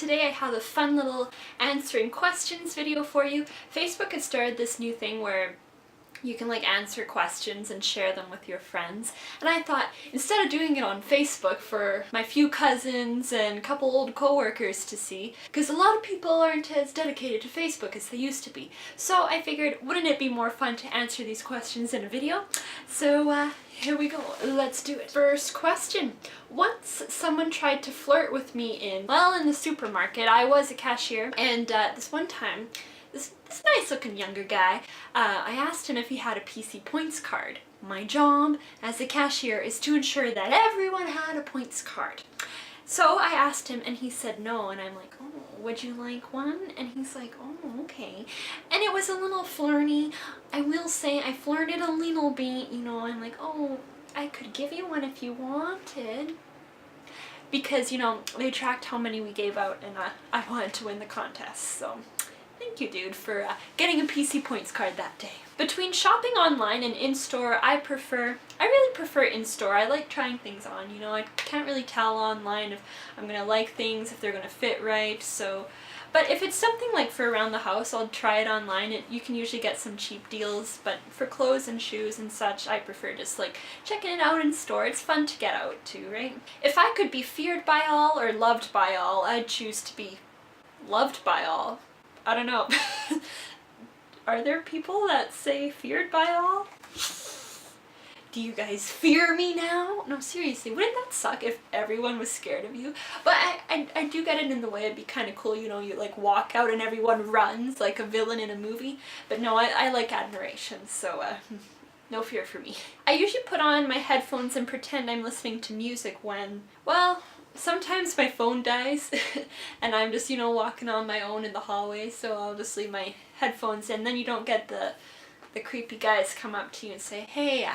today I have a fun little answering questions video for you. Facebook has started this new thing where you can like answer questions and share them with your friends. And I thought, instead of doing it on Facebook for my few cousins and a couple old co-workers to see, because a lot of people aren't as dedicated to Facebook as they used to be. So I figured, wouldn't it be more fun to answer these questions in a video? So here we go, let's do it. First question. Once someone tried to flirt with me in the supermarket. I was a cashier, and this one time, this nice looking younger guy, I asked him if he had a PC points card. My job as a cashier is to ensure that everyone had a points card. So I asked him and he said no, and I'm like, oh, would you like one? And he's like, oh, okay. And it was a little flirty. I will say I flirted a little bit, you know. I'm like, oh, I could give you one if you wanted. Because, you know, they tracked how many we gave out, and I wanted to win the contest, so thank you, dude, for getting a PC points card that day. Between shopping online and in-store, I really prefer in-store. I like trying things on, you know. I can't really tell online if I'm gonna like things, if they're gonna fit right, so. But if it's something like for around the house, I'll try it online. You can usually get some cheap deals, but for clothes and shoes and such, I prefer just like checking it out in store. It's fun to get out too, right? If I could be feared by all or loved by all, I'd choose to be loved by all. I don't know. Are there people that say feared by all? Do you guys fear me now? No, seriously, wouldn't that suck if everyone was scared of you? But I do get it in the way. It'd be kind of cool, you know, you like walk out and everyone runs like a villain in a movie. But no, I like admiration, so no fear for me. I usually put on my headphones and pretend I'm listening to music when, well, sometimes my phone dies and I'm just, you know, walking on my own in the hallway, so I'll just leave my headphones in. Then you don't get the creepy guys come up to you and say, hey,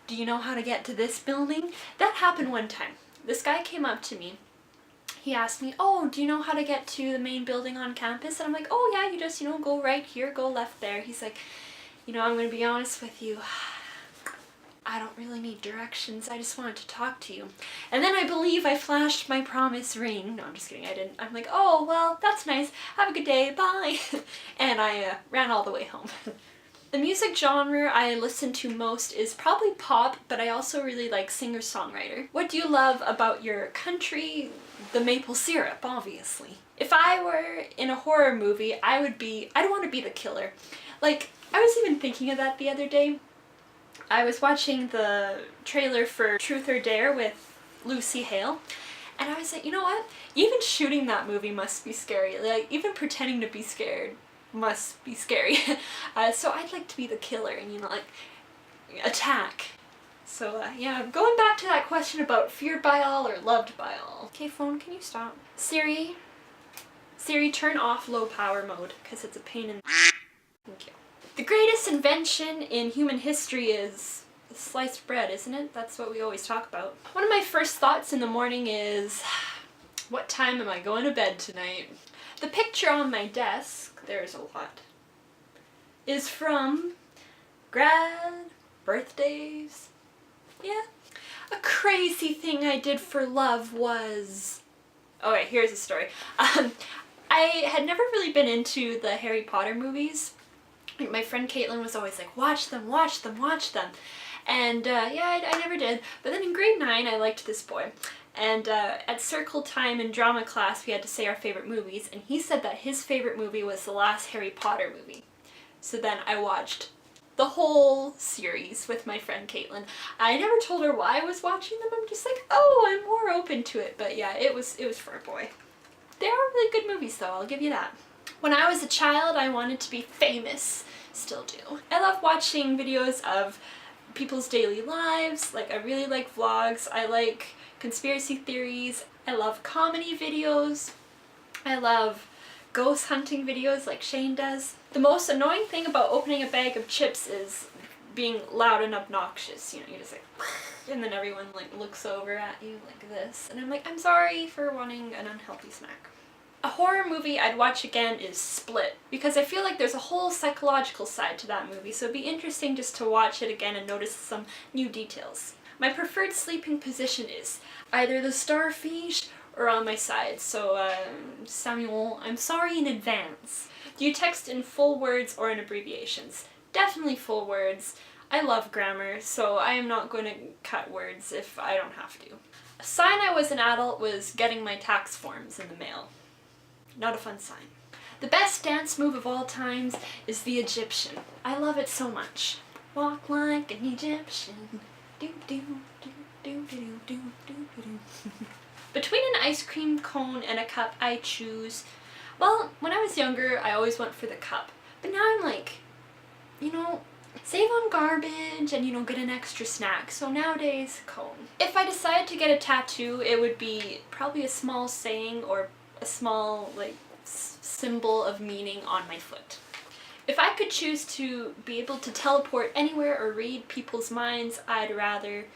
do you know how to get to this building? That happened one time. This guy came up to me. He asked me, oh, do you know how to get to the main building on campus? And I'm like, oh yeah, you just, you know, go right here, go left there. He's like, you know, I'm gonna be honest with you. I don't really need directions. I just wanted to talk to you. And then I believe I flashed my promise ring. No, I'm just kidding. I didn't. I'm like, oh, well, that's nice. Have a good day. Bye. And I ran all the way home. The music genre I listen to most is probably pop, but I also really like singer-songwriter. What do you love about your country? The maple syrup, obviously. If I were in a horror movie, I'd want to be the killer. Like, I was even thinking of that the other day. I was watching the trailer for Truth or Dare with Lucy Hale, and I was like, you know what? Even shooting that movie must be scary. Like, even pretending to be scared must be scary. So I'd like to be the killer and, you know, like, attack. So yeah, going back to that question about feared by all or loved by all. Okay, phone, can you stop? Siri, turn off low power mode, because it's a pain in the... Thank you. The greatest invention in human history is sliced bread, isn't it? That's what we always talk about. One of my first thoughts in the morning is, what time am I going to bed tonight? The picture on my desk, there's a lot, is from grad, birthdays, yeah. A crazy thing I did for love was, okay, here's a story. I had never really been into the Harry Potter movies. My friend Caitlin was always like, watch them, watch them, watch them. And yeah, I never did. But then in grade 9, I liked this boy. And at circle time in drama class, we had to say our favorite movies. And he said that his favorite movie was the last Harry Potter movie. So then I watched the whole series with my friend Caitlin. I never told her why I was watching them. I'm just like, oh, I'm more open to it. But yeah, it was for a boy. They are really good movies though, I'll give you that. When I was a child, I wanted to be famous. Still do. I love watching videos of people's daily lives. Like, I really like vlogs. I like conspiracy theories. I love comedy videos. I love ghost hunting videos like Shane does. The most annoying thing about opening a bag of chips is being loud and obnoxious. You know, you're just like, and then everyone like looks over at you like this. And I'm like, I'm sorry for wanting an unhealthy snack. A horror movie I'd watch again is Split, because I feel like there's a whole psychological side to that movie, so it'd be interesting just to watch it again and notice some new details. My preferred sleeping position is either the starfish or on my side. So, Samuel, I'm sorry in advance. Do you text in full words or in abbreviations? Definitely full words. I love grammar, so I am not going to cut words if I don't have to. A sign I was an adult was getting my tax forms in the mail. Not a fun sign. The best dance move of all times is the Egyptian. I love it so much. Walk like an Egyptian. Do do do do do do do do. Between an ice cream cone and a cup, I choose. Well, when I was younger, I always went for the cup. But now I'm like, you know, save on garbage and, you know, get an extra snack. So nowadays, cone. If I decide to get a tattoo, it would be probably a small saying or a small, like, symbol of meaning on my foot. If I could choose to be able to teleport anywhere or read people's minds, I'd rather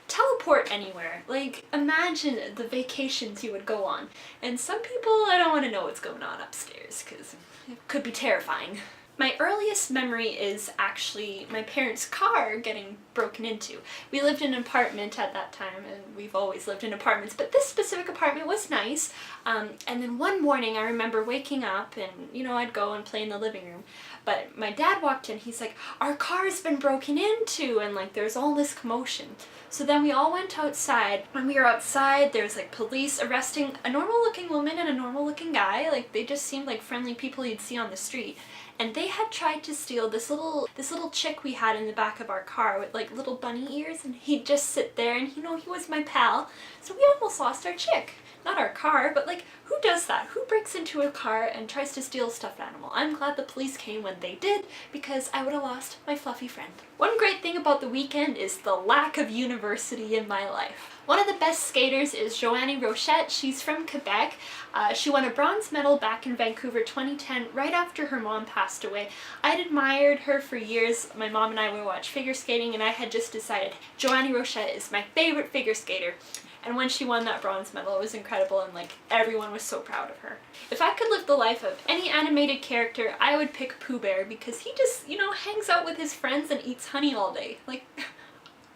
teleport anywhere. Like, imagine the vacations you would go on. And some people, I don't want to know what's going on upstairs, because it could be terrifying. My earliest memory is actually my parents' car getting broken into. We lived in an apartment at that time, and we've always lived in apartments, but this specific apartment was nice. And then one morning I remember waking up and, you know, I'd go and play in the living room. But my dad walked in, he's like, our car's been broken into, and like there's all this commotion. So then we all went outside. When we were outside, there was like police arresting a normal looking woman and a normal looking guy. Like they just seemed like friendly people you'd see on the street. And they had tried to steal this little chick we had in the back of our car with like little bunny ears, and he'd just sit there, and you know, he was my pal. So we almost lost our chick. Not our car, but like, who does that? Who breaks into a car and tries to steal a stuffed animal? I'm glad the police came when they did, because I would have lost my fluffy friend. One great thing about the weekend is the lack of university in my life. One of the best skaters is Joanne Rochette. She's from Quebec. She won a bronze medal back in Vancouver 2010, right after her mom passed away. I'd admired her for years. My mom and I would watch figure skating, and I had just decided Joanne Rochette is my favorite figure skater. And when she won that bronze medal, it was incredible, and like everyone was so proud of her. If I could live the life of any animated character, I would pick Pooh Bear, because he just, you know, hangs out with his friends and eats honey all day. Like,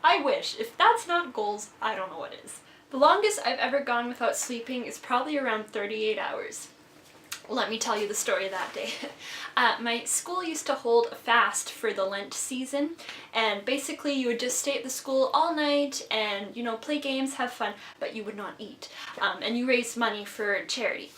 I wish. If that's not goals, I don't know what is. The longest I've ever gone without sleeping is probably around 38 hours. Let me tell you the story of that day. My school used to hold a fast for the Lent season, and basically you would just stay at the school all night and, you know, play games, have fun, but you would not eat. And you raised money for charity.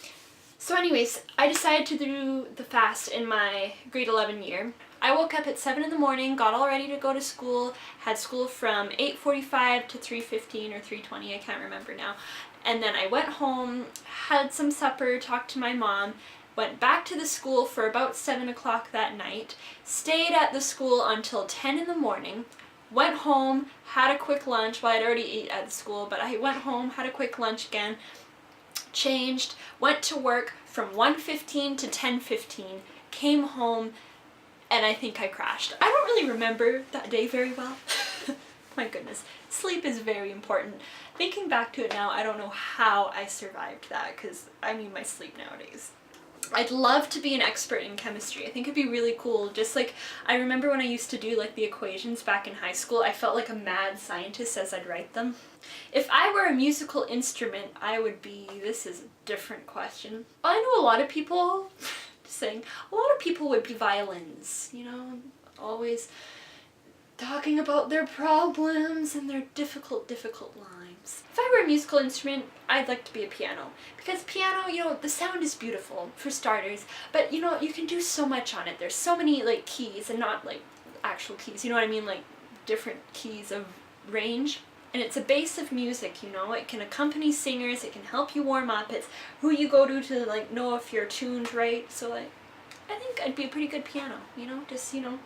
So anyways, I decided to do the fast in my grade 11 year. I woke up at 7 in the morning, got all ready to go to school, had school from 8:45 to 3:15 or 3:20, I can't remember now. And then I went home, had some supper, talked to my mom, went back to the school for about 7 o'clock that night, stayed at the school until 10 in the morning, went home, had a quick lunch. Well, I'd already ate at the school, but I went home, had a quick lunch again, changed, went to work from 1:15 to 10:15, came home, and I think I crashed. I don't really remember that day very well. My goodness, sleep is very important. Thinking back to it now, I don't know how I survived that, because I need my sleep nowadays. I'd love to be an expert in chemistry. I think it'd be really cool. Just like, I remember when I used to do like the equations back in high school, I felt like a mad scientist as I'd write them. If I were a musical instrument, I would be, this is a different question. I know a lot of people, just saying, a lot of people would be violins, you know, always talking about their problems and their difficult lives. If I were a musical instrument, I'd like to be a piano. Because piano, you know, the sound is beautiful, for starters, but you know, you can do so much on it. There's so many like keys, and not like actual keys, you know what I mean, like different keys of range. And it's a base of music, you know, it can accompany singers, it can help you warm up, it's who you go to like know if you're tuned right. So like, I think I'd be a pretty good piano, you know, just, you know,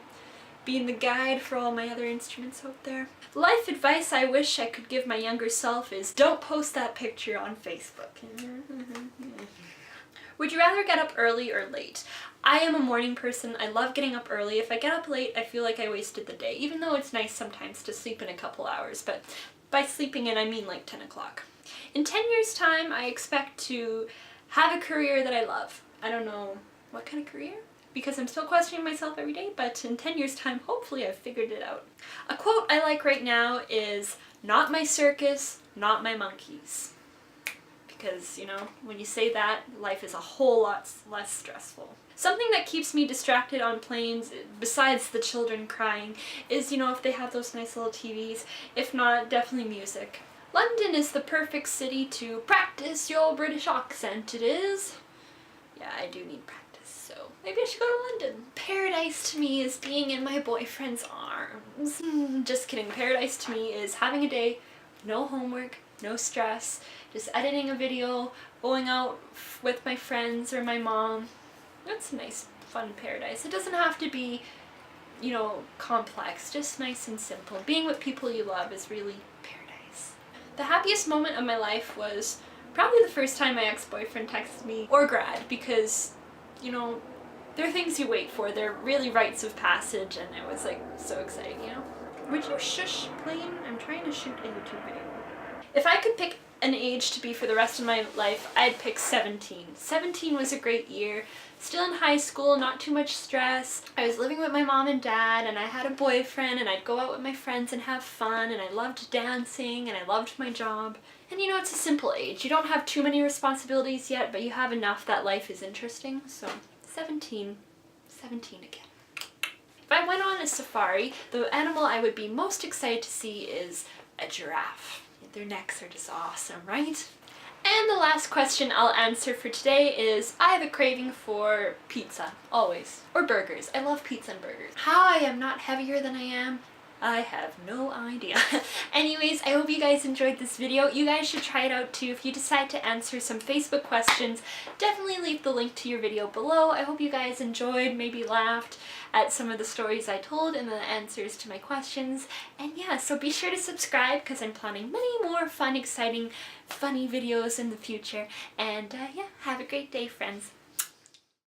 being the guide for all my other instruments out there. Life advice I wish I could give my younger self is don't post that picture on Facebook. Would you rather get up early or late? I am a morning person. I love getting up early. If I get up late, I feel like I wasted the day, even though it's nice sometimes to sleep in a couple hours, but by sleeping in, I mean like 10 o'clock. In 10 years' time, I expect to have a career that I love. I don't know what kind of career, because I'm still questioning myself every day, but in 10 years' time, hopefully I've figured it out. A quote I like right now is, "Not my circus, not my monkeys." because, you know, when you say that, life is a whole lot less stressful. Something that keeps me distracted on planes, besides the children crying, is, you know, if they have those nice little TVs. If not, definitely music. London is the perfect city to practice your British accent, it is. Yeah, I do need practice, so maybe I should go to London. Paradise to me is being in my boyfriend's arms. Just kidding. Paradise to me is having a day, no homework, no stress, just editing a video, going out with my friends or my mom. That's a nice, fun paradise. It doesn't have to be, you know, complex, just nice and simple. Being with people you love is really paradise. The happiest moment of my life was probably the first time my ex-boyfriend texted me, or grad, because, you know, they're things you wait for. They're really rites of passage, and it was like so exciting, you know? Would you shush, plane? I'm trying to shoot a YouTube video. If I could pick an age to be for the rest of my life, I'd pick 17. 17 was a great year. Still in high school, not too much stress. I was living with my mom and dad, and I had a boyfriend, and I'd go out with my friends and have fun, and I loved dancing, and I loved my job. And you know, it's a simple age. You don't have too many responsibilities yet, but you have enough that life is interesting. So 17 again. If I went on a safari, the animal I would be most excited to see is a giraffe. Their necks are just awesome, right? And the last question I'll answer for today is, I have a craving for pizza, always. Or burgers. I love pizza and burgers. How I am not heavier than I am, I have no idea. Anyways, I hope you guys enjoyed this video. You guys should try it out too. If you decide to answer some Facebook questions, definitely leave the link to your video below. I hope you guys enjoyed, maybe laughed at some of the stories I told and the answers to my questions. And yeah, so be sure to subscribe because I'm planning many more fun, exciting, funny videos in the future. And yeah, have a great day, friends.